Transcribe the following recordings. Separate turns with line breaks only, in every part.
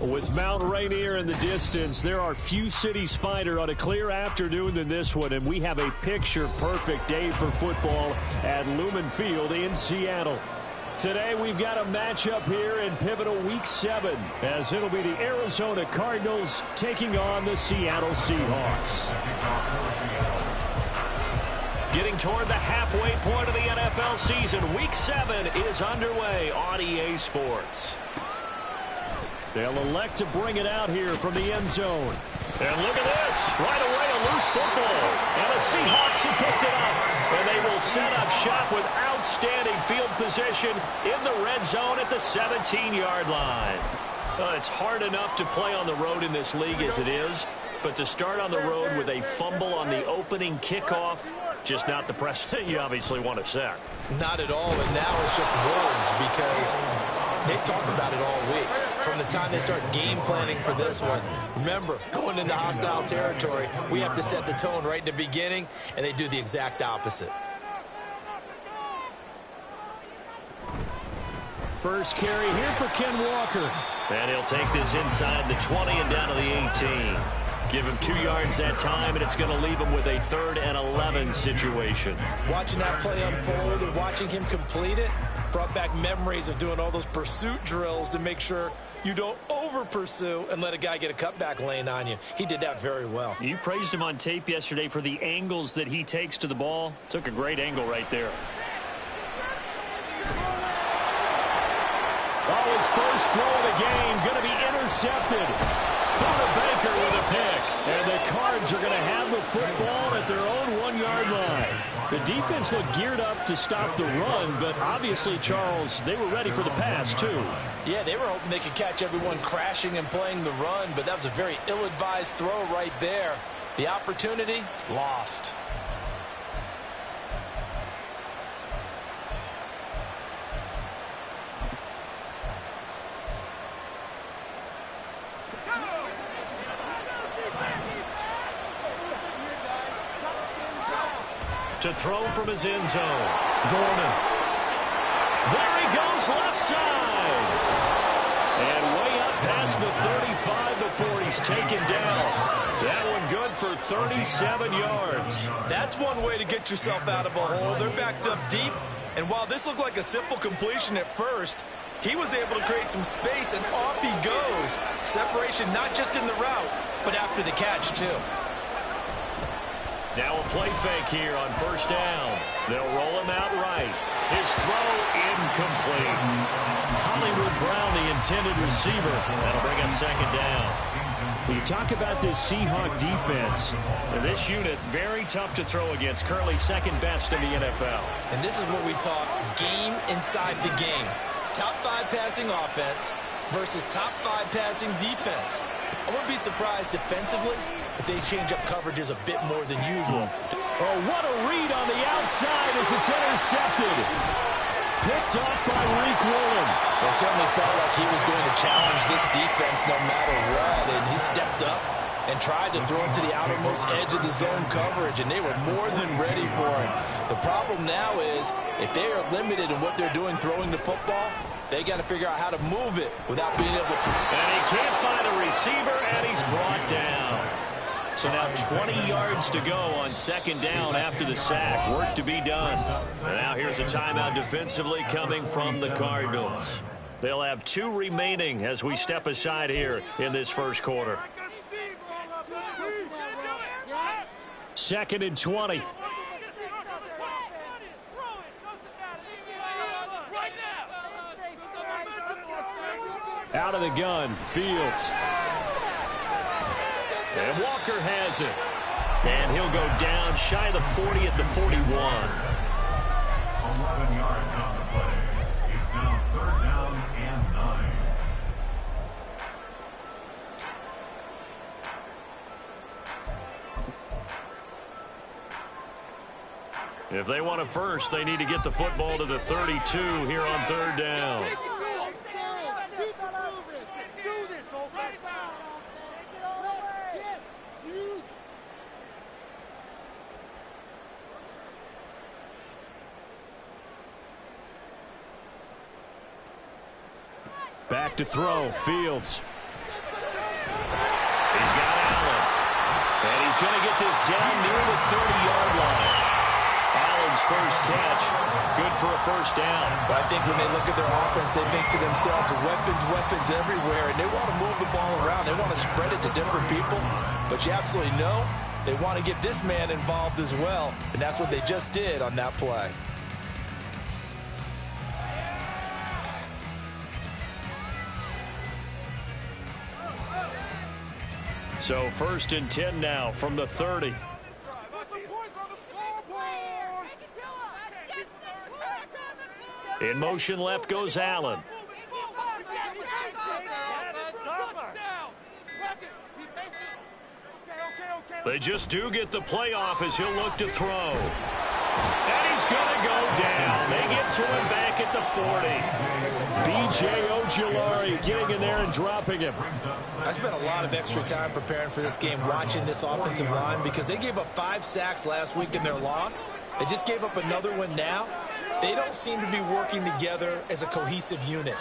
With Mount Rainier in the distance, there are few cities finer on a clear afternoon than this one, and we have a picture-perfect day for football at Lumen Field in Seattle. Today, we've got a matchup here in pivotal Week 7, as it'll be the Arizona Cardinals taking on the Seattle Seahawks. Getting toward the halfway point of the NFL season, Week 7 is underway on EA Sports. They'll elect to bring it out here from the end zone. And look at this. Right away, a loose football. And the Seahawks have picked it up. And they will set up shop with outstanding field position in the red zone at the 17-yard line. It's hard enough to play on the road in this league as it is. But to start on the road with a fumble on the opening kickoff, just not the precedent you obviously want to set.
Not at all, and now it's just words because they've talked about it all week. From the time they start game planning for this one, remember, going into hostile territory, we have to set the tone right in the beginning, and they do the exact opposite.
First carry here for Ken Walker. And he'll take this inside the 20 and down to the 18. Give him 2 yards that time, and it's going to leave him with a 3rd and 11 situation.
Watching that play unfold and watching him complete it brought back memories of doing all those pursuit drills to make sure you don't over-pursue and let a guy get a cutback lane on you. He did that very well.
You praised him on tape yesterday for the angles that he takes to the ball. Took a great angle right there. Oh, his first throw of the game going to be intercepted. Buda Baker with a pick. And the Cards are going to have the football at their own 1-yard line. The defense looked geared up to stop the run, but obviously, Charles, they were ready for the pass, too.
Yeah, they were hoping they could catch everyone crashing and playing the run, but that was a very ill-advised throw right there. The opportunity, lost.
To throw from his end zone. Gordon. There he goes, left side. And way up past the 35 before he's taken down. That one good for 37 yards.
That's one way to get yourself out of a hole. They're backed up deep. And while this looked like a simple completion at first, he was able to create some space, and off he goes. Separation not just in the route, but after the catch, too.
Now a play fake here on first down. They'll roll him out right. His throw incomplete. Hollywood Brown, the intended receiver. That'll bring up 2nd down. When you talk about this Seahawk defense, this unit, very tough to throw against. Currently 2nd best in the NFL.
And this is what we talk game inside the game. Top 5 passing offense versus top 5 passing defense. I wouldn't be surprised defensively if they change up coverages a bit more than usual.
Oh, what a read on the outside as it's intercepted. Picked off by Reek Woolen.
It certainly felt like he was going to challenge this defense no matter what, and he stepped up and tried to throw it to the outermost edge of the zone coverage, and they were more than ready for it. The problem now is if they are limited in what they're doing throwing the football, they got to figure out how to move it without being able to.
And he can't find a receiver, and he's brought down. So now 20 yards to go on 2nd down after the sack. Work to be done. And now here's a timeout defensively coming from the Cardinals. They'll have 2 remaining as we step aside here in this first quarter. 2nd and 20. Out of the gun, Fields. And Walker has it. And he'll go down shy of the 40 at the 41.
11 yards on the play. It's now 3rd down and 9.
If they want a first, they need to get the football to the 32 here on 3rd down. Back to throw, Fields. he's going to get this down near the 30-yard line. Allen's first catch, good for a first down.
But I think when they look at their offense, they think to themselves, weapons everywhere, and they want to move the ball around. They want to spread it to different people, but you absolutely know they want to get this man involved as well, and that's what they just did on that play.
So 1st and 10 now from the 30. In motion left goes Allen. They just do get the playoff as he'll look to throw. And he's going to go down. They get to him back at the 40. B.J. Ojulari getting in there and dropping him.
I spent a lot of extra time preparing for this game, watching this offensive line, because they gave up 5 sacks last week in their loss. They just gave up another one now. They don't seem to be working together as a cohesive unit.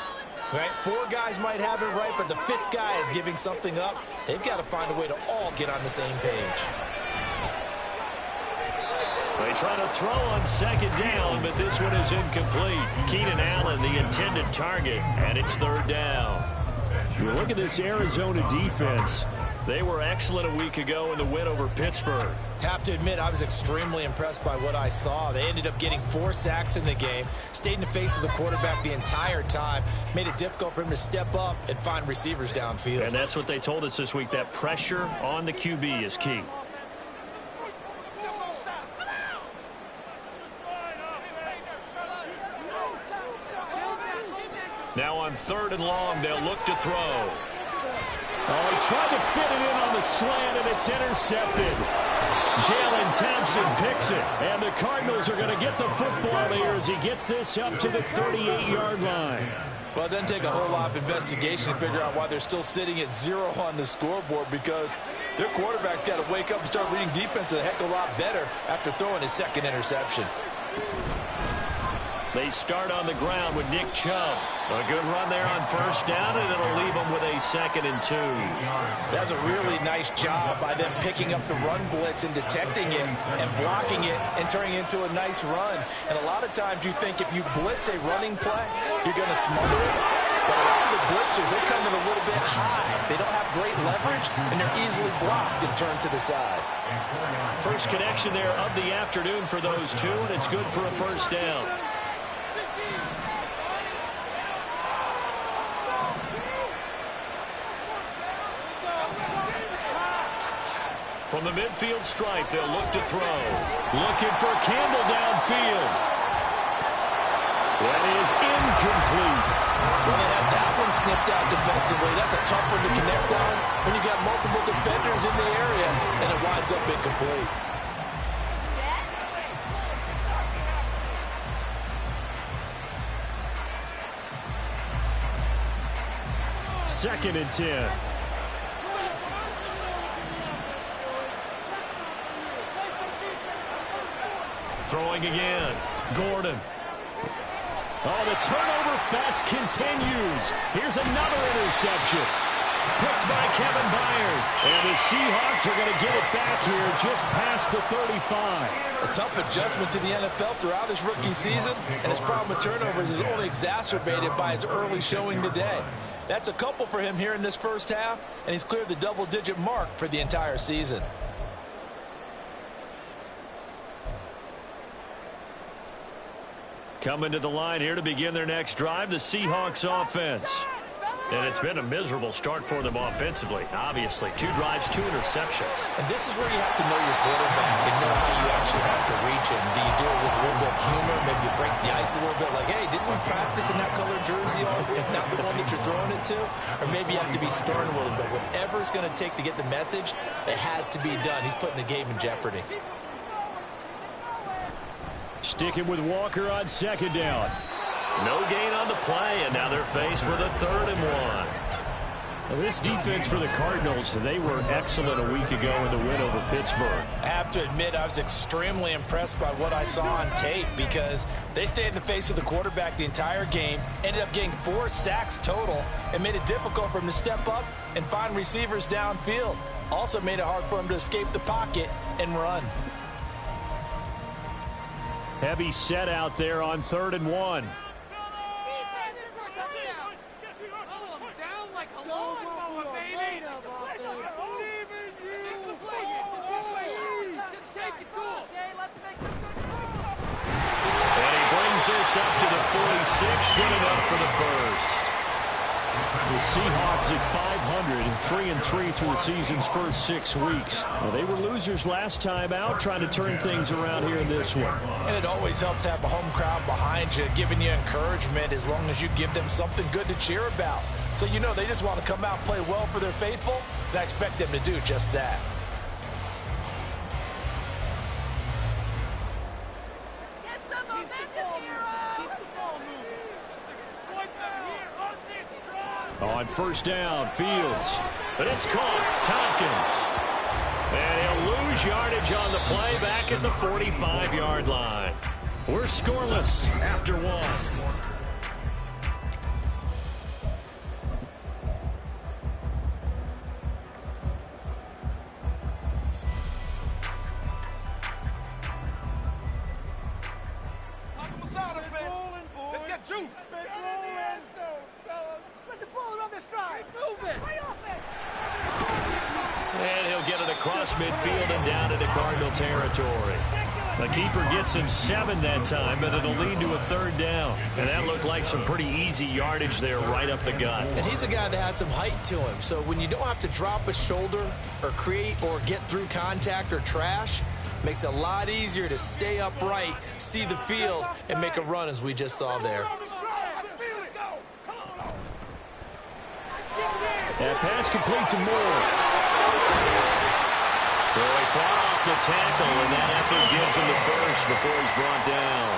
Right? 4 guys might have it right, but the 5th guy is giving something up. They've got to find a way to all get on the same page.
They try to throw on 2nd down, but this one is incomplete. Keenan Allen, the intended target, and it's 3rd down. You look at this Arizona defense. They were excellent a week ago in the win over Pittsburgh.
Have to admit, I was extremely impressed by what I saw. They ended up getting 4 sacks in the game, stayed in the face of the quarterback the entire time, made it difficult for him to step up and find receivers downfield.
And that's what they told us this week, that pressure on the QB is key. Now on 3rd and long, they'll look to throw. Oh, he tried to fit it in on the slant, and it's intercepted. Jalen Thompson picks it, and the Cardinals are going to get the football here as he gets this up to the 38-yard line.
Well, it doesn't take a whole lot of investigation to figure out why they're still sitting at 0 on the scoreboard, because their quarterback's got to wake up and start reading defense a heck of a lot better after throwing his 2nd interception.
They start on the ground with Nick Chubb. A good run there on 1st down, and it'll leave them with a 2nd and 2.
That's a really nice job by them picking up the run blitz and detecting it and blocking it and turning it into a nice run. And a lot of times you think if you blitz a running play, you're going to smother it. But a lot of the blitzers, they come in a little bit high. They don't have great leverage, and they're easily blocked and turned to the side.
First connection there of the afternoon for those two, and it's good for a 1st down. From the midfield stripe, they'll look to throw. Looking for Campbell downfield. That is incomplete.
Well, they had that one snipped out defensively. That's a tough one to connect on when you got multiple defenders in the area, and it winds up incomplete.
Second and 10. Throwing again. Gordon. Oh, the turnover fest continues. Here's another interception. Picked by Kevin Byard. And the Seahawks are going to get it back here just past the 35.
A tough adjustment to the NFL throughout his rookie season, and his problem with turnovers is only exacerbated by his early showing today. That's a couple for him here in this 1st half, and he's cleared the double-digit mark for the entire season.
Coming to the line here to begin their next drive, the Seahawks offense. And it's been a miserable start for them offensively. Obviously, 2 drives, 2 interceptions.
And this is where you have to know your quarterback and know how you actually have to reach him. Do you do it with a little bit of humor? Maybe you break the ice a little bit like, hey, didn't we practice in that color jersey all week? Not the one that you're throwing it to? Or maybe you have to be stern with him. But whatever it's going to take to get the message, it has to be done. He's putting the game in jeopardy.
Sticking with Walker on 2nd down. No gain on the play, and now they're faced with a 3rd and 1. Now this defense for the Cardinals, they were excellent a week ago in the win over Pittsburgh.
I have to admit, I was extremely impressed by what I saw on tape, because they stayed in the face of the quarterback the entire game, ended up getting 4 sacks total, and made it difficult for him to step up and find receivers downfield. Also made it hard for him to escape the pocket and run.
Heavy set out there on 3rd and 1. This up to the 46, good enough for the first. The Seahawks at 500, 3-3 through the season's first 6 weeks. Well, they were losers last time out, trying to turn things around here in this one.
And it always helps to have a home crowd behind you, giving you encouragement as long as you give them something good to cheer about. So you know they just want to come out and play well for their faithful, and I expect them to do just that.
On 1st down, Fields. But it's caught. Tompkins. And he'll lose yardage on the play back at the 45-yard line. We're scoreless after 1. And he'll get it across midfield and down into Cardinal territory. The keeper gets him 7 that time, but it'll lead to a 3rd down. And that looked like some pretty easy yardage there right up the gut.
And he's a guy that has some height to him. So when you don't have to drop a shoulder or create or get through contact or trash, makes it a lot easier to stay upright, see the field, and make a run as we just saw there.
That pass complete to Moore. Throwing far off the tackle, and that effort gives him the first before he's brought down.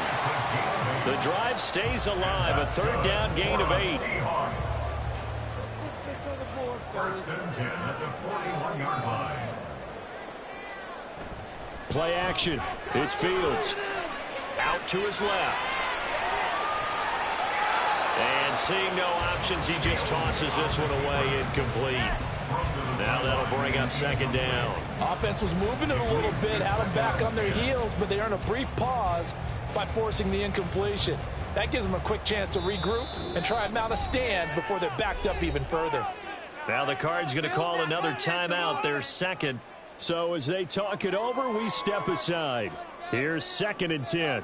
The drive stays alive, a 3rd down gain of 8.
First and 10 at the 41-yard line.
Play action. It's Fields. Out to his left. And seeing no options, he just tosses this one away incomplete. Now that'll bring up 2nd down.
Offense was moving it a little bit, had them back on their heels, but they earn a brief pause by forcing the incompletion. That gives them a quick chance to regroup and try and mount a stand before they're backed up even further.
Now the Cards going to call another timeout, their 2nd. So as they talk it over, we step aside. Here's 2nd and 10.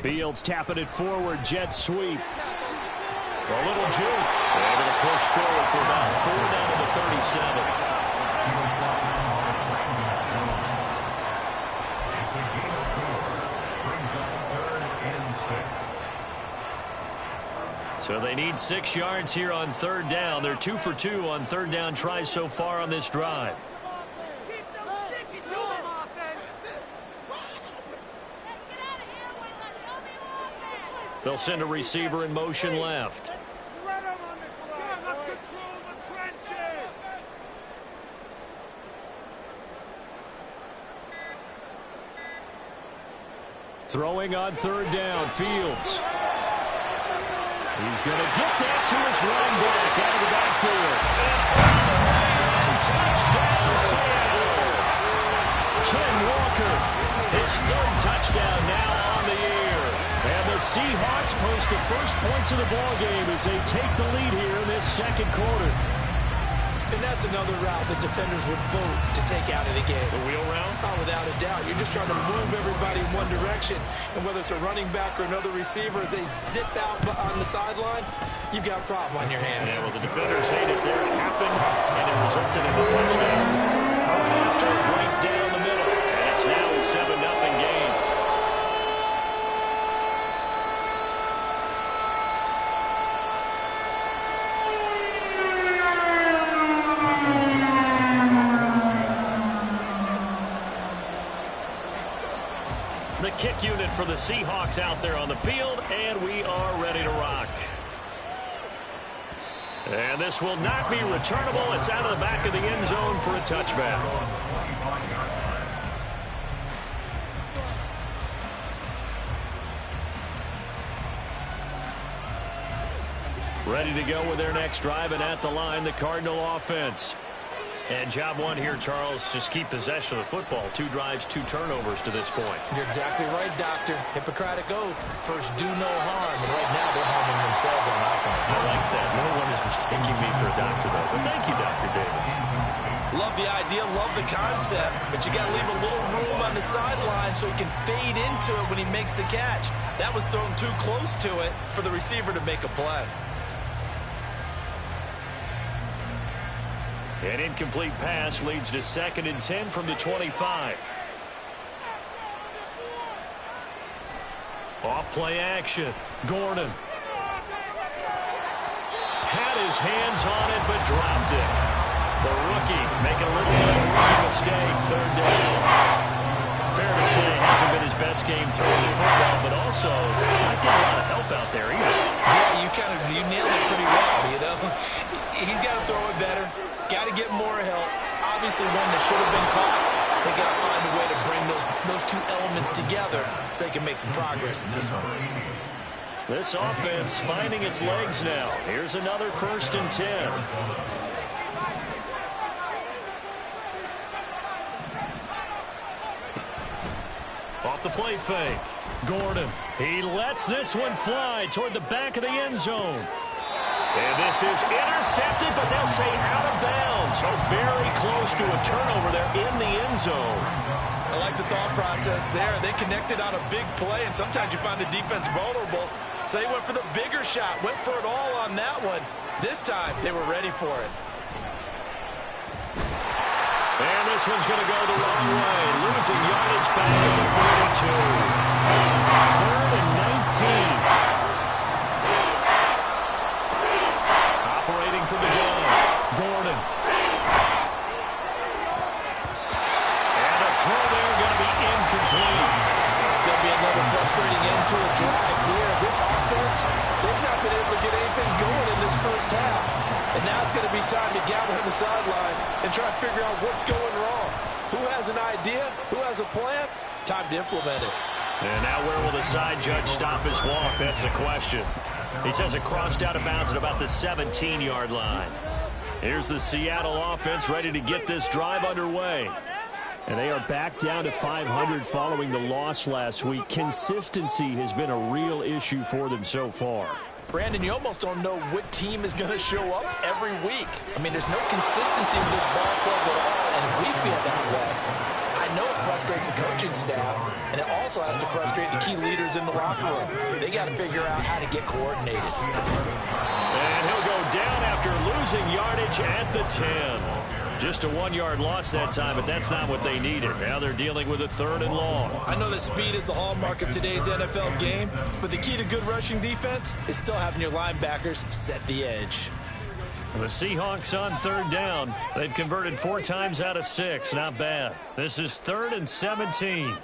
Fields tapping it forward, jet sweep. A little juke. They're going to push forward for about 4 down to the 37.
It's a gain of 4. Brings up 3rd and 6.
So they need 6 yards here on 3rd down. They're 2 for 2 on 3rd down tries so far on this drive. They'll send a receiver in motion left. Throwing on 3rd down, Fields. He's going to get that to his running back out of the backfield. Touchdown, Seattle. Ken Walker, his 3rd touchdown now on the year. And the Seahawks post the first points of the ballgame as they take the lead here in this 2nd quarter.
And that's another route that defenders would vote to take out of the game.
The wheel route?
Oh, without a doubt. You're just trying to move everybody in one direction. And whether it's a running back or another receiver, as they zip out on the sideline, you've got a problem on your hands.
Yeah, well, the defenders hate it there. It happened, and it resulted in a touchdown. After right down the middle. And it's now a 7-0 game. The kick unit for the Seahawks out there on the field, and we are ready to rock. And this will not be returnable. It's out of the back of the end zone for a touchback. Ready to go with their next drive, and at the line, the Cardinal offense. And job one here, Charles, just keep possession of the football. 2 drives, 2 turnovers to this point.
You're exactly right, Doctor. Hippocratic oath. First, do no harm. And right now, they're harming themselves on offense.
I like that. No one is mistaking me for a doctor, though. But thank you, Dr. Davis.
Love the idea, love the concept, but you got to leave a little room on the sideline so he can fade into it when he makes the catch. That was thrown too close to it for the receiver to make a play.
An incomplete pass leads to 2nd and 10 from the 25. Off play action. Gordon. Had his hands on it, but dropped it. The rookie making a little bit of a rookie mistake. 3rd down. Fair to say, hasn't been his best game throwing the football, but also not getting a lot of help out there either.
Yeah, you nailed it pretty well, you know. He's got to throw it better. Got to get more help. Obviously one that should have been caught. They got to find a way to bring those 2 elements together so they can make some progress in this one.
This offense finding its legs now. Here's another 1st and 10. Off the play fake. Gordon. He lets this one fly toward the back of the end zone. And this is intercepted, but they'll say out of bounds. So very close to a turnover there in the end zone.
I like the thought process there. They connected on a big play, and sometimes you find the defense vulnerable. So they went for the bigger shot, went for it all on that one. This time, they were ready for it.
And this one's going to go the wrong way. Losing yardage back at the 42. 3rd and 19. Operating from the gun. Gordon. And a throw there going to be incomplete.
It's going to be another frustrating end to a drive here. This offense, they've not been able to get anything going in this first half. And now it's going to be time to gather on the sideline and try to figure out what's going wrong. Who has an idea? Who has a plan? Time to implement it.
And now where will the side judge stop his walk? That's the question. He says it crossed out of bounds at about the 17-yard line. Here's the Seattle offense ready to get this drive underway. And they are back down to 500 following the loss last week. Consistency has been a real issue for them so far.
Brandon, you almost don't know what team is going to show up every week. I mean, there's no consistency in this ball club at all, and if we feel that way, I know it frustrates the coaching staff, and it also has to frustrate the key leaders in the locker room. They got to figure out how to get coordinated.
And he'll go down after losing yardage at the 10. Just a 1-yard loss that time, but that's not what they needed. Now they're dealing with a 3rd and long.
I know that speed is the hallmark of today's NFL game, but the key to good rushing defense is still having your linebackers set the edge.
The Seahawks on 3rd down. They've converted 4 times out of 6. Not bad. This is 3rd and 17.
Come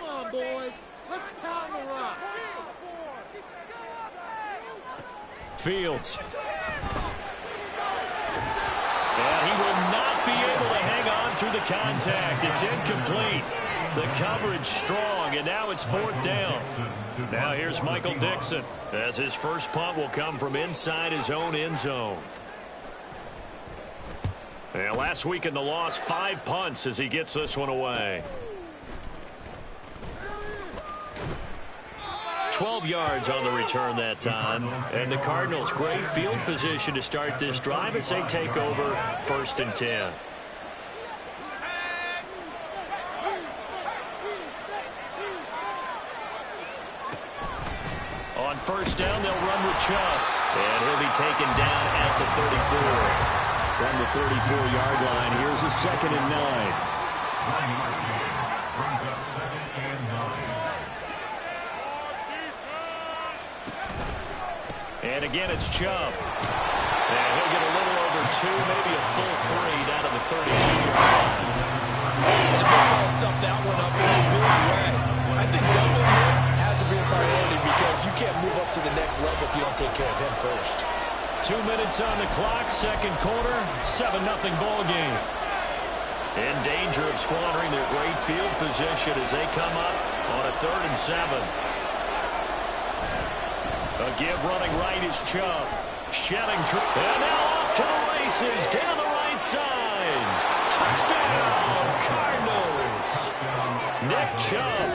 on, boys. Let's pound the rock.
Fields. And he will not be able to hang on through the contact. It's incomplete. The coverage strong, and now it's 4th down. Now here's Michael Dixon, as his first punt will come from inside his own end zone. And last week in the loss, 5 punts as he gets this one away. 12 yards on the return that time. And the Cardinals, great field position to start this drive as they take over 1st and 10. On 1st down, they'll run with Chubb. And he'll be taken down at the 34. From the 34-yard line, here's a 2nd and 9.
Brings up 2nd and 9.
And again, it's Chubb. And he'll get a little over 2, maybe a full 3 down to the 32-yard line.
And the big fella stuffed that one up in a big way. I think doubling him has to be a priority because you can't move up to the next level if you don't take care of him first.
2 minutes on the clock, 2nd quarter, 7-0 ball game. In danger of squandering their great field position as they come up on a 3rd and 7. A give running right is Chubb. Shedding through. And now off to the races. Down the right side. Touchdown, Cardinals. Nick Chubb,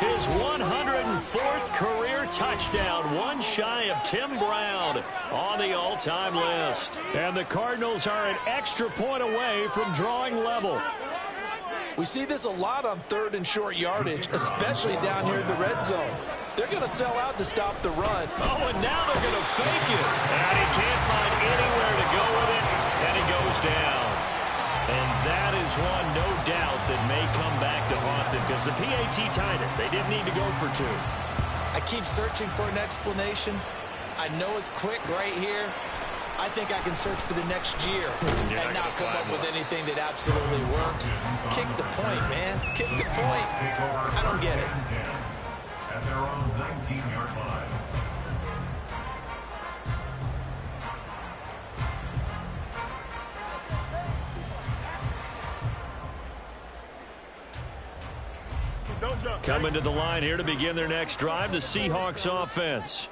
his 104th career touchdown. One shy of Tim Brown on the all-time list. And the Cardinals are an extra point away from drawing level.
We see this a lot on 3rd and short yardage, especially down here in the red zone. They're going to sell out to stop the run.
Oh, and now they're going to fake it. And he can't find anywhere to go with it, and he goes down. And that is one, no doubt, that may come back to haunt them because the PAT tied it. They didn't need to go for 2.
I keep searching for an explanation. I know it's quick right here. I think I can search for the next year and not come up with anything that absolutely works. Kick the point, man. Kick the point. I don't get it.
At their own 19-yard line.
Coming to the line here to begin their next drive, the Seahawks offense.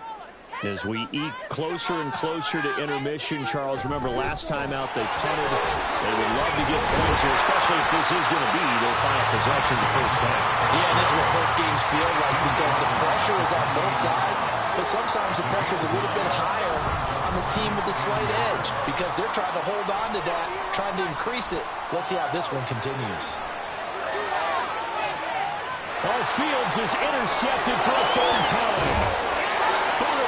As we eke closer and closer to intermission, Charles, remember last time out they punted. They would love to get points here, especially if this is going to be their final possession the first half.
Yeah, and this is what close games feel like because the pressure is on both sides, but sometimes the pressure is a little bit higher on the team with the slight edge because they're trying to hold on to that, trying to increase it. Let's see how this one continues.
Fields is intercepted for a 3rd time.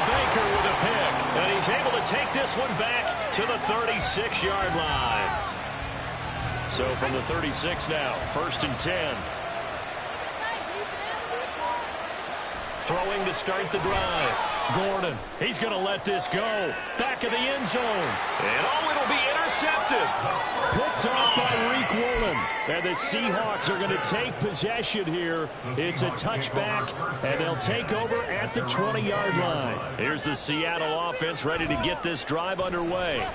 Baker with a pick, and he's able to take this one back to the 36-yard line. So from the 36 now, 1st and 10. Throwing to start the drive. Gordon, he's going to let this go. Back of the end zone. And it'll be intercepted. Picked off by Reek Woolen. And the Seahawks are going to take possession here. It's a touchback, and they'll take over at the 20-yard line. Here's the Seattle offense ready to get this drive underway.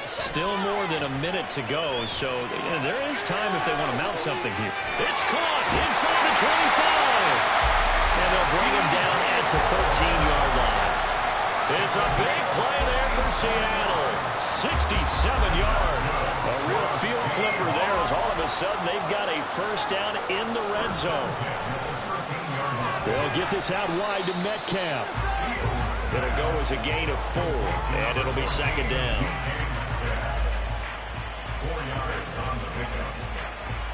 Still more than a minute to go, so there is time if they want to mount something here. It's caught inside the 25. And they'll bring him down at the 13-yard line. It's a big play there for Seattle. 67 yards. A real field flipper there as all of a sudden they've got a first down in the red zone. They'll get this out wide to Metcalf. It'll go as a gain of 4, and it'll be 2nd down.
4 yards on the pickup.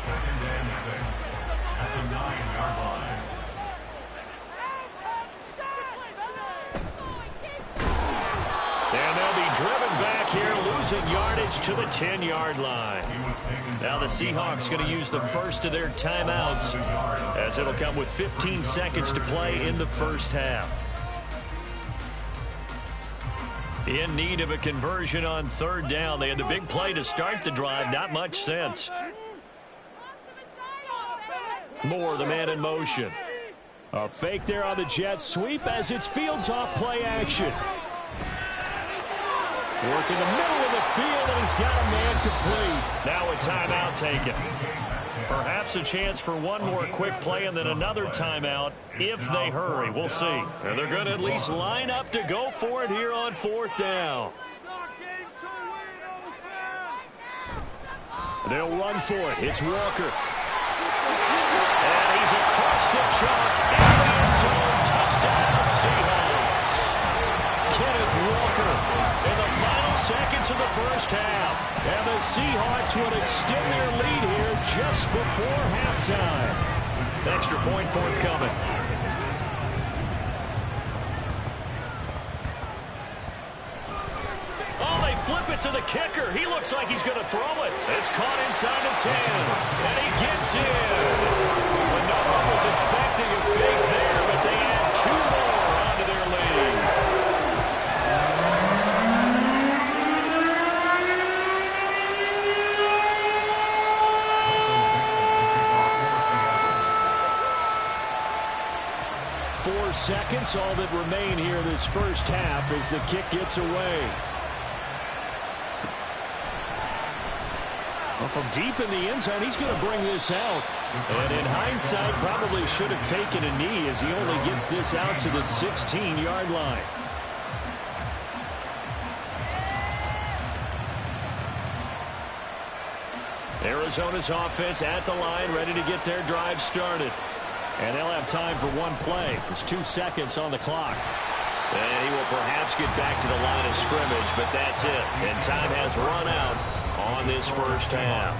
2nd and 6 at the 9-yard line.
And they'll be driven back here, losing yardage to the 10-yard line. Now the Seahawks going to use the first of their timeouts as it'll come with 15 seconds to play in the first half. In need of a conversion on 3rd down. They had the big play to start the drive. Not much sense. Moore, the man in motion. A fake there on the jet sweep as it's Fields off play action. Work in the middle of the field, and he's got a man complete. Now a timeout taken. Perhaps a chance for one more quick play and then another timeout if they hurry. We'll see. And they're going to at least line up to go for it here on 4th down. They'll run for it. It's Walker. And he's across the chalk in the end zone. Touchdown, Seahawks. Kenneth Walker in the final seconds of the first half. And the Seahawks would extend their lead here just before halftime. Extra point forthcoming. Oh, they flip it to the kicker. He looks like he's going to throw it. It's caught inside the 10. And he gets in. But no one was expecting a fake there, but they add 2 more onto their lead. Seconds, all that remain here this first half as the kick gets away. Well, from deep in the end zone, he's going to bring this out. And in hindsight, probably should have taken a knee as he only gets this out to the 16-yard line. Arizona's offense at the line, ready to get their drive started. And they'll have time for one play. There's 2 seconds on the clock. And he will perhaps get back to the line of scrimmage, but that's it. And time has run out on this first half.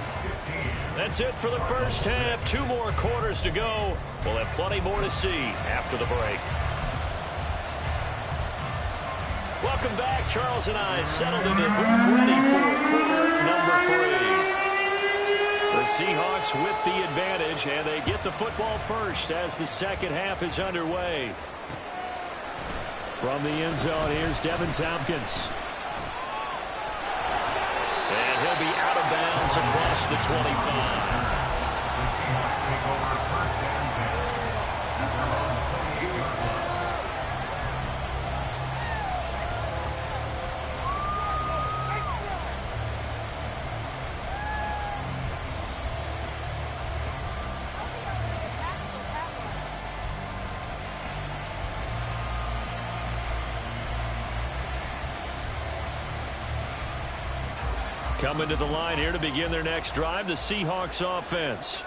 That's it for the first half. 2 more quarters to go. We'll have plenty more to see after the break. Welcome back. Charles and I settled in the booth ready for quarter number 3. The Seahawks with the advantage, and they get the football first as the second half is underway. From the end zone, here's Devin Tompkins. And he'll be out of bounds across the 25. Coming to the line here to begin their next drive, the Seahawks offense.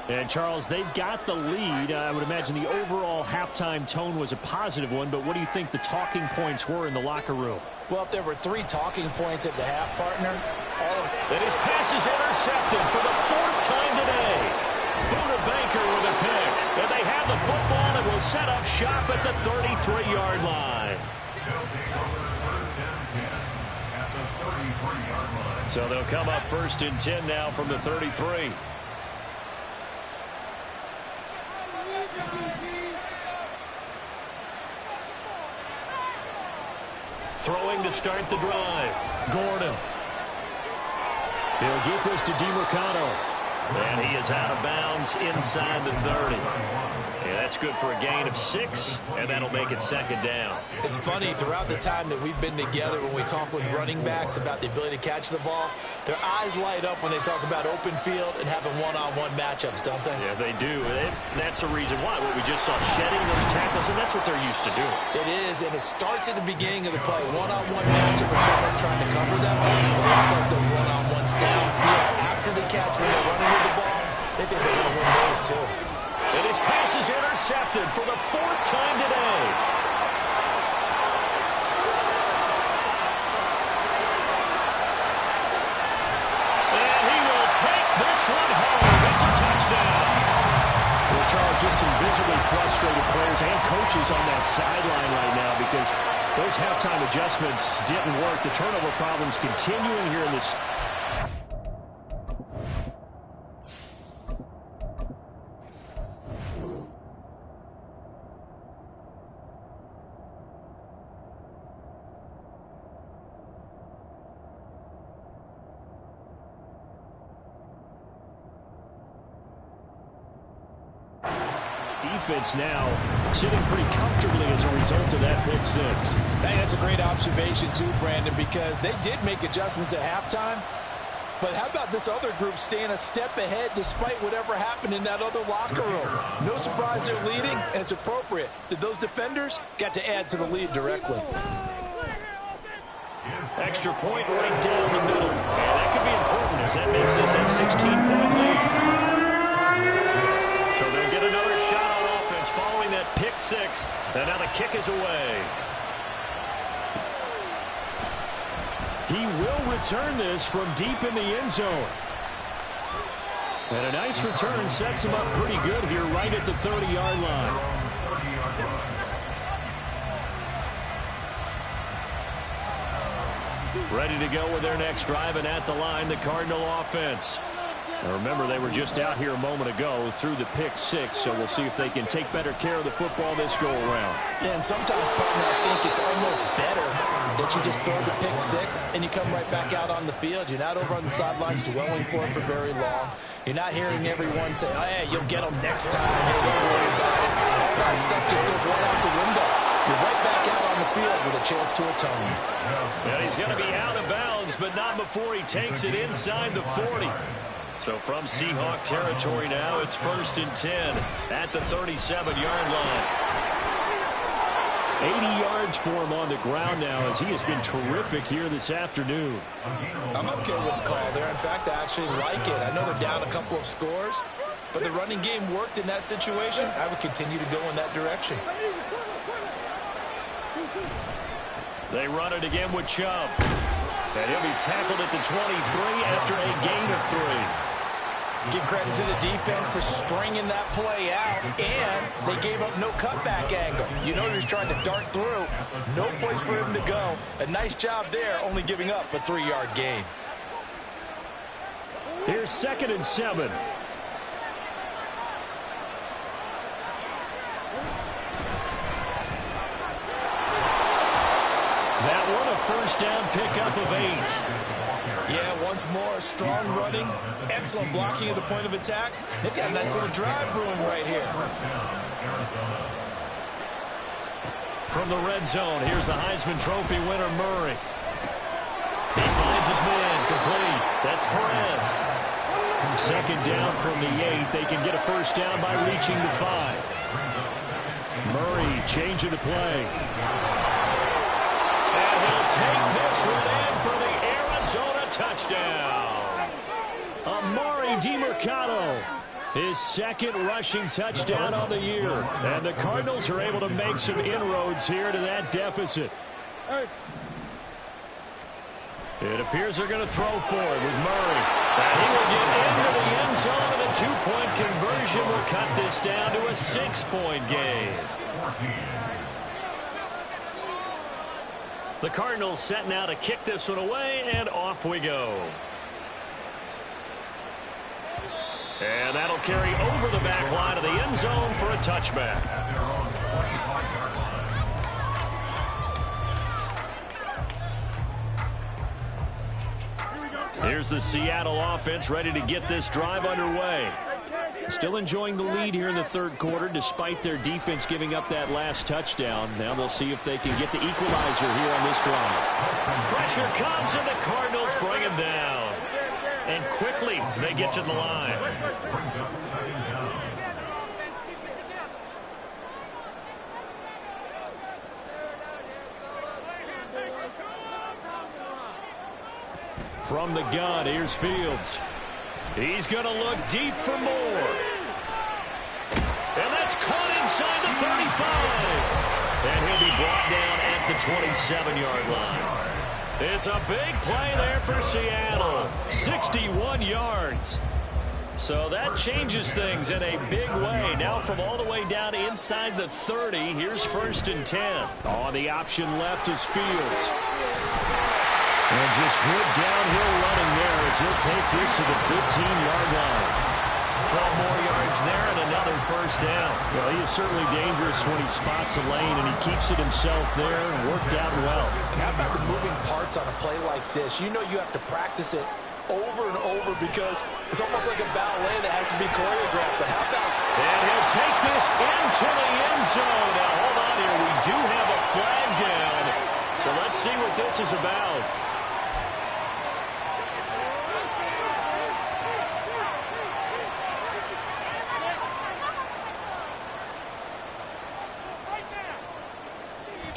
And, Charles, they've got the lead. I would imagine the overall halftime tone was a positive one, but what do you think the talking points were in the locker room?
Well, if there were 3 talking points at the half, partner, all of
and his pass is intercepted for the 4th time today. Buda Baker with a pick. And they have the football and will set up shop at the 33-yard line. So they'll come up 1st and 10 now from the 33. Throwing to start the drive. Gordon. He'll get this to DiMercado. And he is out of bounds inside the 30. Yeah, that's good for a gain of 6, and that'll make it 2nd down.
It's funny, throughout the time that we've been together, when we talk with running backs about the ability to catch the ball, their eyes light up when they talk about open field and having one-on-one matchups, don't they?
Yeah, they do. And that's the reason why. What we just saw, shedding those tackles, and that's what they're used to doing.
It is, and it starts at the beginning of the play. One-on-one matchup with someone trying to cover them, but they also have those one-on-ones downfield after the catch when they're running with the ball. They think they're going to win those, too.
And his pass is intercepted for the 4th time today. And he will take this one home. It's a touchdown. Well, Charles, just some visibly frustrated players and coaches on that sideline right now because those halftime adjustments didn't work. The turnover problems continuing here in this. Defense now sitting pretty comfortably as a result of that pick 6.
Hey, that's a great observation too, Brandon, because they did make adjustments at halftime. But how about this other group staying a step ahead despite whatever happened in that other locker room? No surprise they're leading, and it's appropriate that those defenders got to add to the lead directly.
Extra point right down the middle. And that could be important as that makes this a 16-point lead. So they'll get another shot on offense following that pick 6. And now the kick is away. He will return this from deep in the end zone. And a nice return sets him up pretty good here right at the 30-yard line. Ready to go with their next drive, and at the line, the Cardinal offense. Now remember, they were just out here a moment ago through the pick 6, so we'll see if they can take better care of the football this go-around.
Yeah, and sometimes, partner, I think it's almost better that you just throw the pick 6 and you come right back out on the field. You're not over on the sidelines dwelling for it for very long. You're not hearing everyone say, oh, hey, you'll get them next time. Hey, don't worry about it. All that stuff just goes right out the window. You're right back out on the field with a chance to atone.
Yeah, he's going to be out of bounds, but not before he takes it inside the 40. So from Seahawk territory now, it's 1st and 10 at the 37-yard line. 80 yards for him on the ground now as he has been terrific here this afternoon.
I'm okay with the call there. In fact, I actually like it. I know they're down a couple of scores, but the running game worked in that situation. I would continue to go in that direction.
They run it again with Chubb. And he'll be tackled at the 23 after a gain of 3.
Give credit to the defense for stringing that play out, and they gave up no cutback angle. You know, he's trying to dart through. No place for him to go. A nice job there, only giving up a 3-yard gain.
Here's 2nd and 7. That one a first down pickup of 8.
Yeah, once more, strong running, excellent blocking at the point of attack. They've got a nice little drive brewing right here.
From the red zone, here's the Heisman Trophy winner, Murray. He finds his man, complete. That's Perez. 2nd down from the 8. They can get a first down by reaching the 5. Murray changing the play. And he'll take this one in for the Arizona touchdown. Amari DiMercado, his 2nd rushing touchdown on the year. And the Cardinals are able to make some inroads here to that deficit. It appears they're going to throw for it with Murray. And he will get into the end zone, and a 2-point conversion will cut this down to a 6-point game. The Cardinals set now to kick this one away, and off we go. And that'll carry over the back line of the end zone for a touchback. Here's the Seattle offense ready to get this drive underway. Still enjoying the lead here in the 3rd quarter despite their defense giving up that last touchdown. Now they'll see if they can get the equalizer here on this drive. Pressure comes and the Cardinals bring him down. And quickly they get to the line. From the gun, here's Fields. He's going to look deep for more. And that's caught inside the 35. And he'll be brought down at the 27-yard line. It's a big play there for Seattle. 61 yards. So that changes things in a big way. Now from all the way down inside the 30, here's 1st and 10. On the option left is Fields. And just good downhill running there as he'll take this to the 15-yard line. 12 more yards there and another first down. Well, he is certainly dangerous when he spots a lane, and he keeps it himself there and worked out well.
How about the moving parts on a play like this? You know you have to practice it over and over because it's almost like a ballet that has to be choreographed. But how about...
And he'll take this into the end zone. Now, hold on here. We do have a flag down. So let's see what this is about.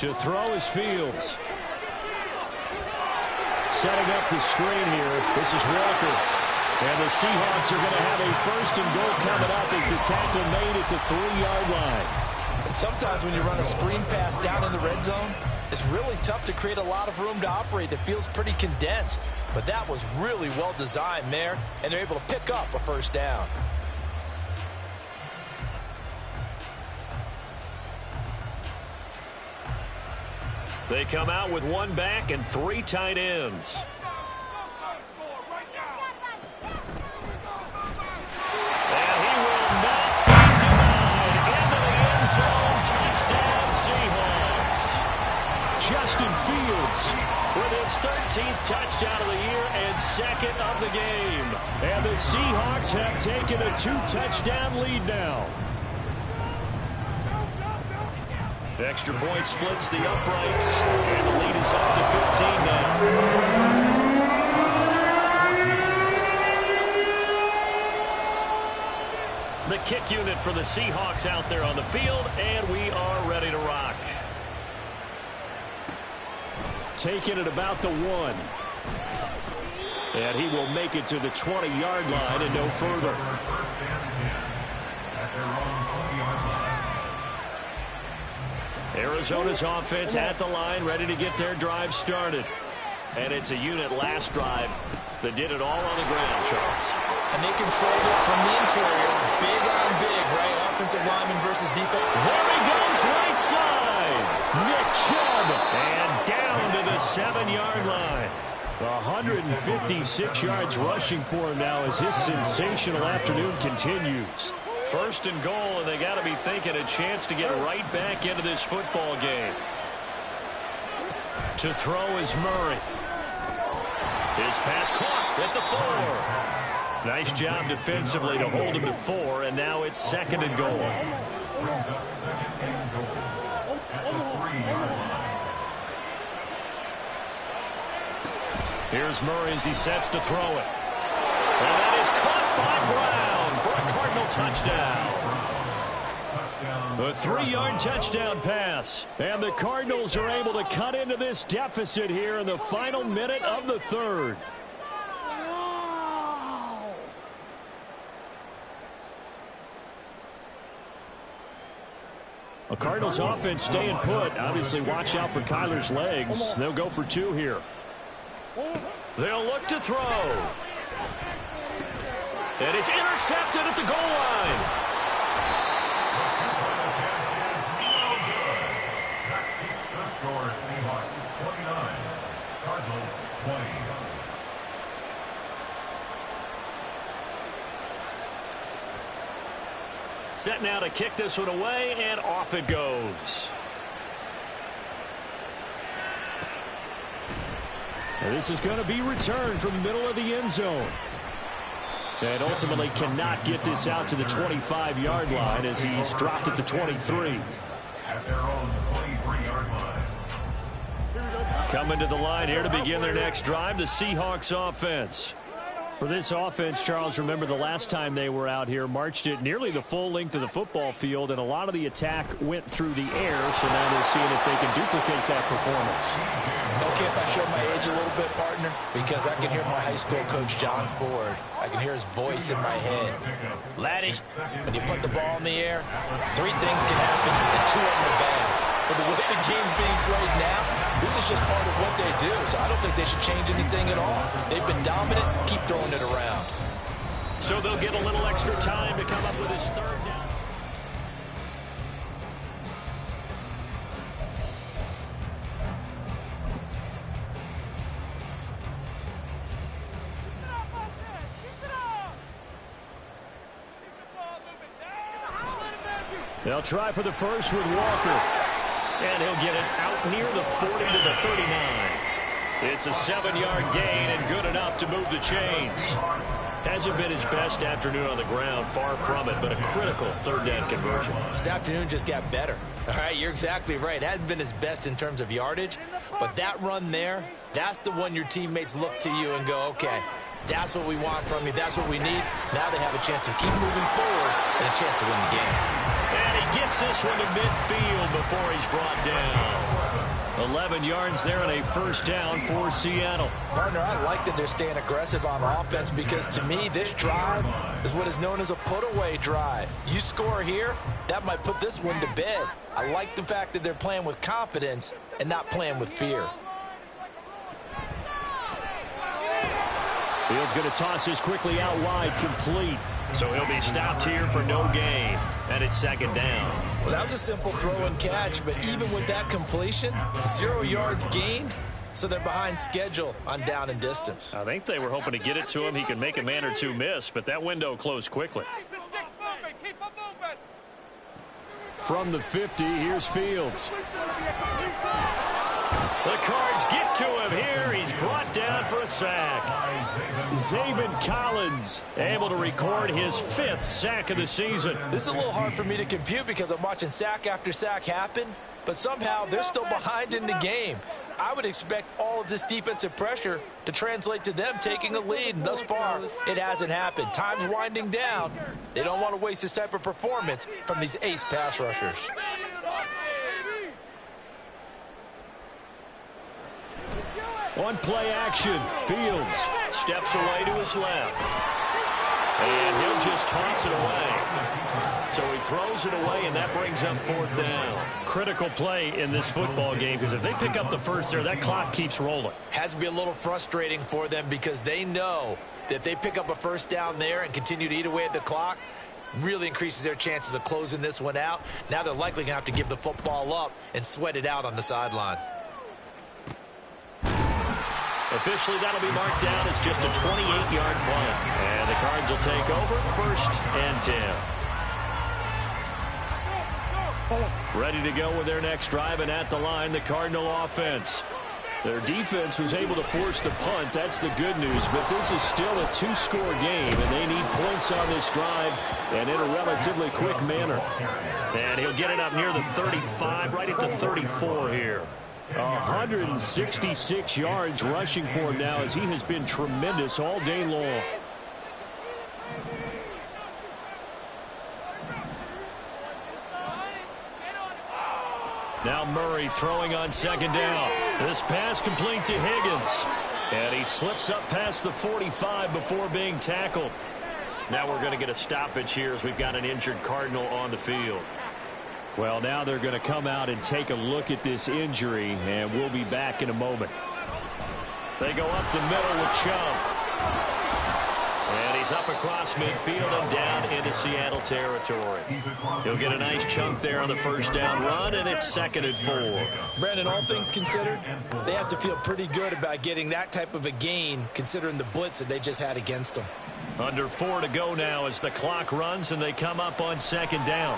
To throw is Fields. Setting up the screen here. This is Walker. And the Seahawks are going to have a 1st and goal coming up as the tackle made at the 3-yard line.
And sometimes when you run a screen pass down in the red zone, it's really tough to create a lot of room to operate. That feels pretty condensed. But that was really well designed there, and they're able to pick up a first down.
They come out with 1 back and 3 tight ends. And he will not be denied. Into the end zone. Touchdown, Seahawks. Justin Fields with his 13th touchdown of the year and 2nd of the game. And the Seahawks have taken a 2-touchdown lead now. The extra point splits the uprights, and the lead is up to 15 now. The kick unit for the Seahawks out there on the field, and we are ready to rock. take it at about the 1. And he will make it to the 20-yard line and no further.
First and 10 at their own 20-yard line.
Arizona's offense at the line, ready to get their drive started. And it's a unit last drive that did it all on the ground, Charles.
And they controlled it from the interior. Big on big, right? Offensive lineman versus defense.
There he goes, right side. Nick Chubb. And down to the 7-yard line. 156 yards rushing for him now as his sensational afternoon continues. First and goal, and they got to be thinking a chance to get right back into this football game. To throw is Murray. His pass caught at the 4. Nice job defensively to hold him to 4, and now it's second and goal.
Brings up second and goal at the 3-yard line.
Here's Murray as he sets to throw it. And that is caught by Brown for a Cardinal touchdown. A 3-yard touchdown pass. And the Cardinals are able to cut into this deficit here in the final minute of the 3rd. A Cardinals offense staying put. Obviously, watch out for Kyler's legs. They'll go for 2 here. They'll look to throw. And it's intercepted at the goal line.
That keeps the score. Seahawks 29, Cardinals 20.
Set now to kick this one away, and off it goes. And this is going to be returned from the middle of the end zone. And ultimately cannot get this out to the 25-yard line as he's dropped at the 23.
At their own 23-yard line.
Coming to the line here to begin their next drive, the Seahawks offense. For this offense, Charles, remember the last time they were out here, marched it nearly the full length of the football field, and a lot of the attack went through the air, so now they're seeing if they can duplicate that performance.
Okay, if I show my age a little bit, partner, because I can hear my high school coach, John Ford. I can hear his voice in my head. Laddie, when you put the ball in the air, 3 things can happen, and 2 of them are bad. But the way the game's being played now, this is just part of what they do, so I don't think they should change anything at all. They've been dominant. Keep throwing it around.
So they'll get a little extra time to come up with his 3rd down. They'll try for the first with Walker. And he'll get it out near the 40 to the 39. It's a 7-yard gain and good enough to move the chains. Hasn't been his best afternoon on the ground, far from it, but a critical 3rd down conversion.
This afternoon just got better. All right, you're exactly right. It hasn't been his best in terms of yardage, but that run there, that's the one your teammates look to you and go, okay, that's what we want from you. That's what we need. Now they have a chance to keep moving forward and a chance to win the game.
And he gets this one to midfield before he's brought down. 11 yards there on a 1st down for Seattle.
Partner, I like that they're staying aggressive on offense because to me, this drive is what is known as a put-away drive. You score here, that might put this one to bed. I like the fact that they're playing with confidence and not playing with fear.
Fields going to toss this quickly out wide, complete. So he'll be stopped here for no gain. And it's 2nd down.
Well, that was a simple throw and catch, but even with that completion, 0 yards gained, so they're behind schedule on down and distance.
I think they were hoping to get it to him. He could make a man or 2 miss, but that window closed quickly.
Keep the sticks moving. Keep them moving.
From the 50, here's Fields. The Cards get to him here. He's brought down for a sack. Zaven Collins able to record his 5th sack of the season.
This is a little hard for me to compute because I'm watching sack after sack happen, but somehow they're still behind in the game. I would expect all of this defensive pressure to translate to them taking a lead, and thus far, it hasn't happened. Time's winding down. They don't want to waste this type of performance from these ace pass rushers.
On play action, Fields steps away to his left. And he'll just toss it away. So he throws it away, and that brings up 4th down. Critical play in this football game, because if they pick up the first there, that clock keeps rolling.
Has to be a little frustrating for them because they know that if they pick up a first down there and continue to eat away at the clock, really increases their chances of closing this one out. Now they're likely going to have to give the football up and sweat it out on the sideline.
Officially, that'll be marked down as just a 28-yard punt. And the Cards will take over 1st and 10. Ready to go with their next drive, and at the line, the Cardinal offense. Their defense was able to force the punt. That's the good news, but this is still a 2-score game, and they need points on this drive and in a relatively quick manner. And he'll get it up near the 35, right at the 34 here. 166 yards rushing for him now, as he has been tremendous all day long. Now Murray throwing on 2nd down. This pass complete to Higgins. And he slips up past the 45 before being tackled. Now we're going to get a stoppage here as we've got an injured Cardinal on the field. Well, now they're going to come out and take a look at this injury, and we'll be back in a moment. They go up the middle with Chubb. And he's up across midfield and down into Seattle territory. He'll get a nice chunk there on the first down run, and it's 2nd and 4.
Brandon, all things considered, they have to feel pretty good about getting that type of a gain, considering the blitz that they just had against them.
Under 4 to go now as the clock runs, and they come up on 2nd down.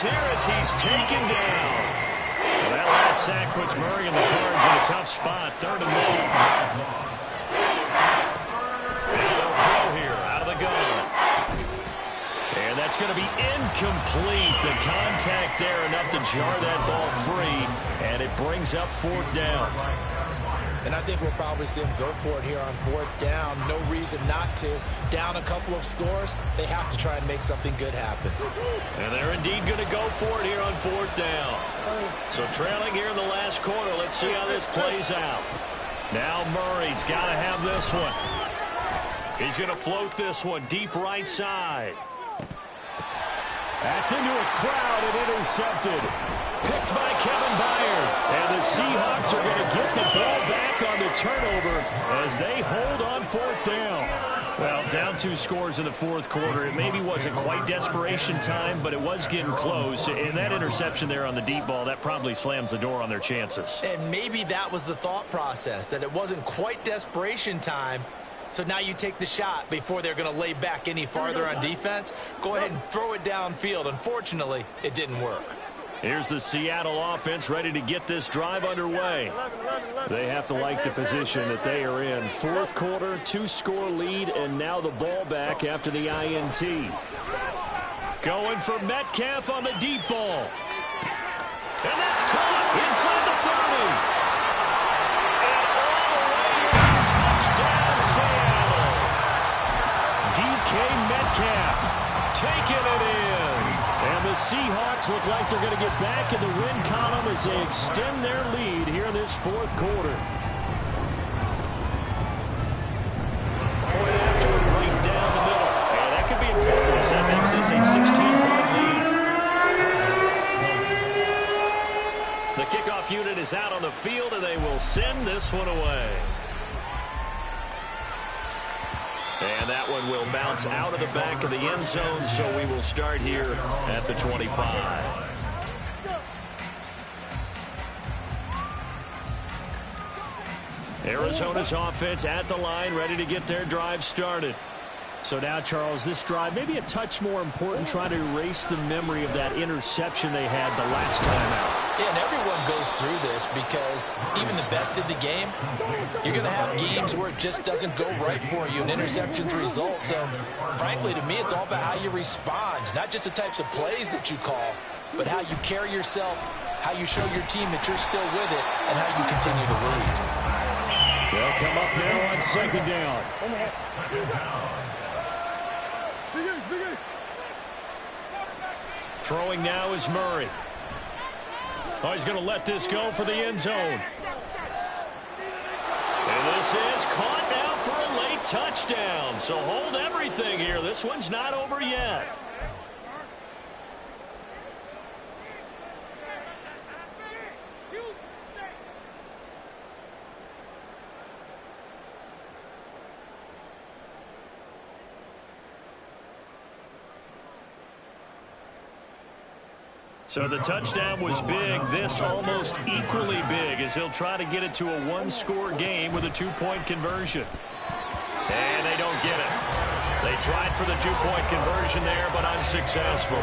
Here as he's taken down. Well, that last sack puts Murray and the Cards in a tough spot. 3rd and 1. And they'll throw here out of the gun. And that's going to be incomplete. The contact there enough to jar that ball free. And it brings up 4th down.
And I think we'll probably see them go for it here on 4th down. No reason not to. Down a couple of scores, they have to try and make something good happen.
And they're indeed going to go for it here on 4th down. So trailing here in the last quarter. Let's see how this plays out. Now Murray's got to have this one. He's going to float this one deep right side. That's into a crowd and intercepted. Picked by Kevin Byard. And the Seahawks are going to get the ball back on the turnover as they hold on 4th down. Well, down 2 scores in the 4th quarter. It maybe wasn't quite desperation time, but it was getting close. And that interception there on the deep ball, that probably slams the door on their chances.
And maybe that was the thought process, that it wasn't quite desperation time. So now you take the shot before they're going to lay back any farther on defense. Go ahead and throw it downfield. Unfortunately, it didn't work.
Here's the Seattle offense ready to get this drive underway. They have to like the position that they are in. 4th quarter, 2-score lead, and now the ball back after the INT. Going for Metcalf on the deep ball. And that's caught inside the 30. Metcalf taking it in. And the Seahawks look like they're going to get back in the win column as they extend their lead here in this 4th quarter. Point after right down the middle. And that could be important as that makes this a 16-point lead. The kickoff unit is out on the field, and they will send this one away. And that one will bounce out of the back of the end zone, so we will start here at the 25. Arizona's offense at the line, ready to get their drive started. So now, Charles, this drive maybe a touch more important, trying to erase the memory of that interception they had the last time out.
Yeah, and everyone goes through this because even the best in the game, you're going to have games where it just doesn't go right for you, and interceptions result. So, frankly, to me, it's all about how you respond, not just the types of plays that you call, but how you carry yourself, how you show your team that you're still with it, and how you continue to lead.
They'll come up now on 2nd down. Throwing now is Murray. Oh, he's going to let this go for the end zone. And this is caught now for a late touchdown. So hold everything here. This one's not over yet. So the touchdown was big. This almost equally big as he'll try to get it to a one-score game with a two-point conversion. And they don't get it. They tried for the two-point conversion there, but unsuccessful.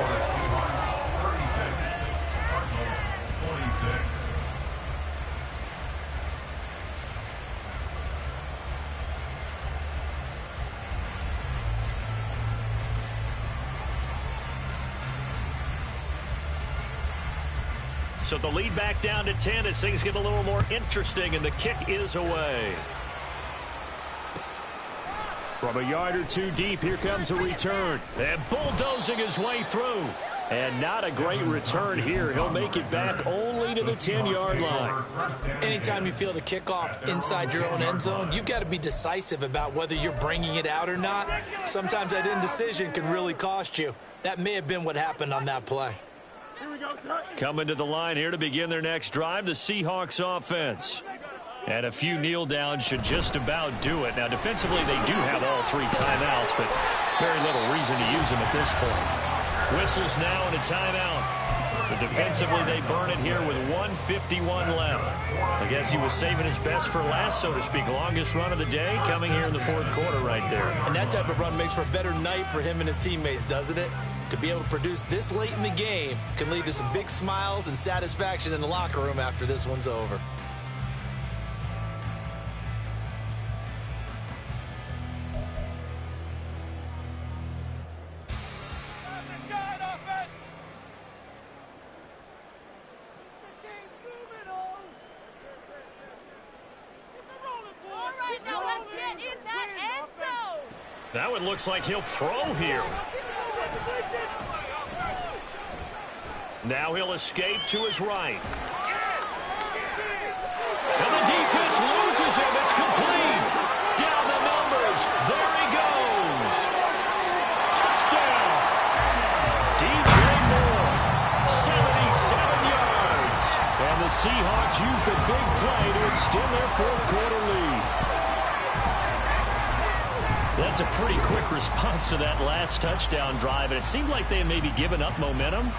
So the lead back down to 10 as things get a little more interesting, and the kick is away. From a yard or two deep, here comes a return. And bulldozing his way through. And not a great return here. He'll make it back only to the 10-yard line.
Anytime you feel the kickoff inside your own end zone, you've got to be decisive about whether you're bringing it out or not. Sometimes that indecision can really cost you. That may have been what happened on that play.
Coming to the line here to begin their next drive, the Seahawks offense. And a few kneel downs should just about do it. Now, defensively, they do have all three timeouts, but very little reason to use them at this point. Whistles now and a timeout. So defensively, they burn it here with 1:51 left. I guess he was saving his best for last, so to speak. Longest run of the day coming here in the fourth quarter right there.
And that type of run makes for a better night for him and his teammates, doesn't it? To be able to produce this late in the game can lead to some big smiles and satisfaction in the locker room after this one's over.
That one looks like he'll throw here. Now he'll escape to his right. And the defense loses him. It's complete. Down the numbers. There he goes. Touchdown. DJ Moore. 77 yards. And the Seahawks use the big play to extend their fourth quarter lead. That's a pretty quick response to that last touchdown drive, and it seemed like they had maybe given up momentum.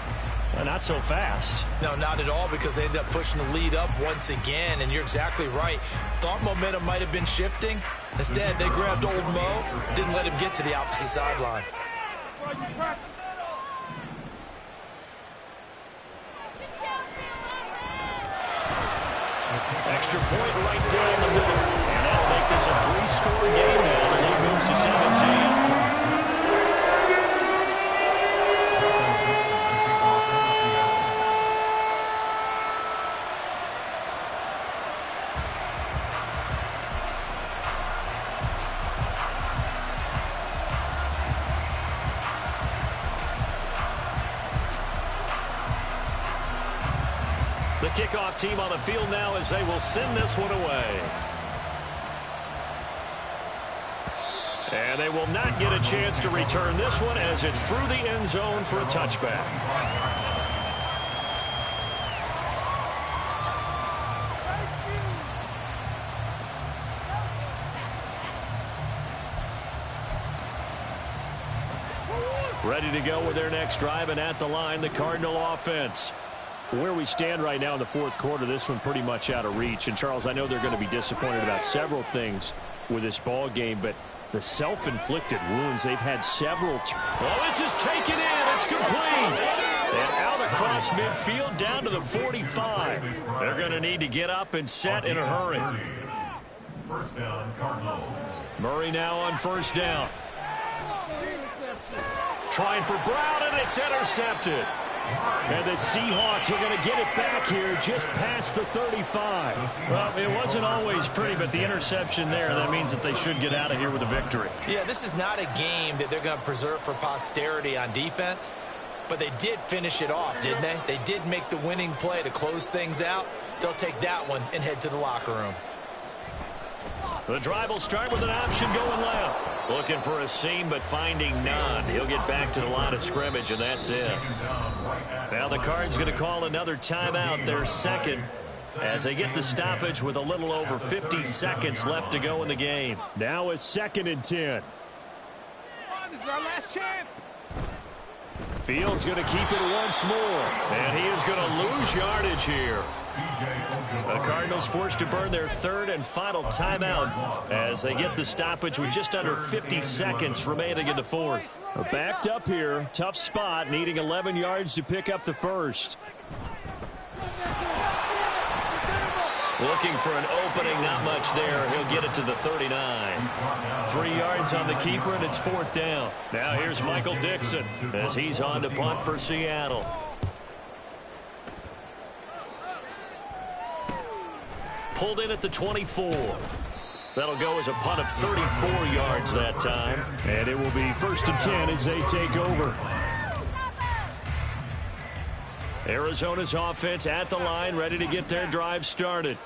Well, not so fast.
No, not at all, because they ended up pushing the lead up once again, and you're exactly right. Thought momentum might have been shifting. Instead, they grabbed old Mo, didn't let him get to the opposite sideline.
Extra point right down the middle. And that'll make this a three-score game now. The lead moves to 17. The kickoff team on the field now as they will send this one away. And they will not get a chance to return this one as it's through the end zone for a touchback. Ready to go with their next drive, and at the line, the Cardinal offense. Where we stand right now in the fourth quarter, this one pretty much out of reach. And, Charles, I know they're going to be disappointed about several things with this ball game, but the self-inflicted wounds, they've had several. Oh, this is taken in. It's complete. And out across midfield down to the 45. They're going to need to get up and set in a hurry.
First down, Cardinals.
Murray now on first down. Trying for Brown, and it's intercepted. And the Seahawks are going to get it back here just past the 35. Well, it wasn't always pretty, but the interception there, that means that they should get out of here with a victory.
Yeah, this is not a game that they're going to preserve for posterity on defense. but they did finish it off, didn't they? They did make the winning play to close things out. They'll take that one and head to the locker room.
The drive will start with an option going left. Looking for a seam, but finding none. He'll get back to the line of scrimmage, and that's it. Now the Cards going to call another timeout, their second, as they get the stoppage with a little over 50 seconds left to go in the game. Now it's 2nd and 10.
This is our last chance.
Fields going to keep it once more, and he is going to lose yardage here. The Cardinals forced to burn their 3rd and final timeout as they get the stoppage with just under 50 seconds remaining in the 4th. Backed up here, tough spot, needing 11 yards to pick up the first. Looking for an opening, not much there. He'll get it to the 39. 3 yards on the keeper, and it's 4th down. Now here's Michael Dixon as he's on to punt for Seattle. Pulled in at the 24. That'll go as a punt of 34 yards that time. And it will be 1st and 10 as they take over. Arizona's offense at the line, ready to get their drive started.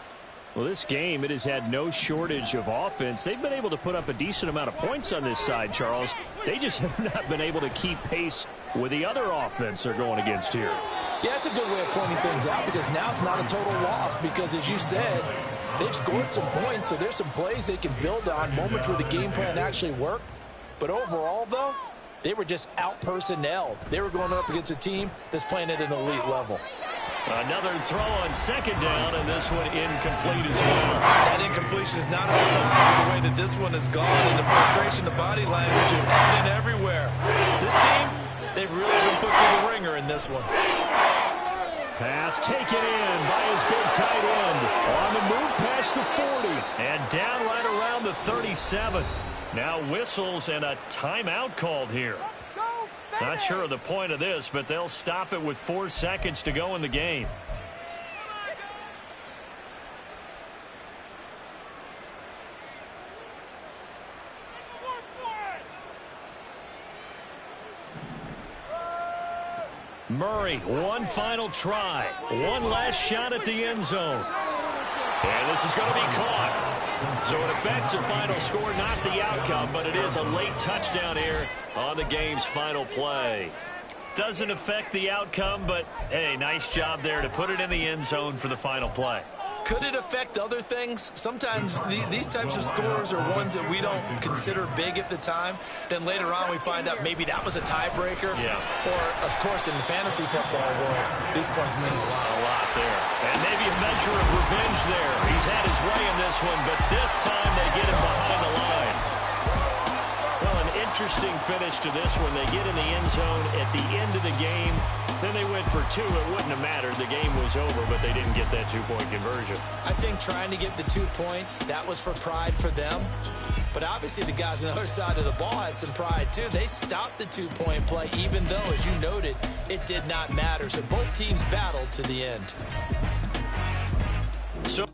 Well, this game, it has had no shortage of offense. They've been able to put up a decent amount of points on this side, Charles. They just have not been able to keep pace with the other offense they're going against here.
Yeah, that's a good way of pointing things out because now it's not a total loss because, as you said, they've scored some points, so there's some plays they can build on, moments where the game plan actually worked. But overall, though, they were just out-personnelled. They were going up against a team that's playing at an elite level.
Another throw on 2nd down, and this one incomplete as well.
That incompletion is not a surprise with the way that this one has gone, and the frustration, the body language is evident everywhere. This team, they've really been put through the ringer in this one.
Pass taken in by his big tight end. On the move past the 40. And down right around the 37. Now whistles and a timeout called here. Not sure of the point of this, but they'll stop it with 4 seconds to go in the game. Murray, one final try. One last shot at the end zone. And this is going to be caught. So it affects the final score, not the outcome, but it is a late touchdown here on the game's final play. Doesn't affect the outcome, but, hey, nice job there to put it in the end zone for the final play.
Could it affect other things? Sometimes these types of scores are ones that we don't consider big at the time. Then later on we find out maybe that was a tiebreaker.
Yeah.
Or, of course, in the fantasy football world, these points mean a lot
there. And maybe a measure of revenge there. He's had his way in this one, but this time they get him behind the line. Well, an interesting finish to this one. They get in the end zone at the end of the game. Then they went for 2. It wouldn't have mattered. The game was over, but they didn't get that 2-point conversion.
I think trying to get the 2 points, that was for pride for them. But obviously the guys on the other side of the ball had some pride too. They stopped the 2-point play, even though, as you noted, it did not matter. So both teams battled to the end.
So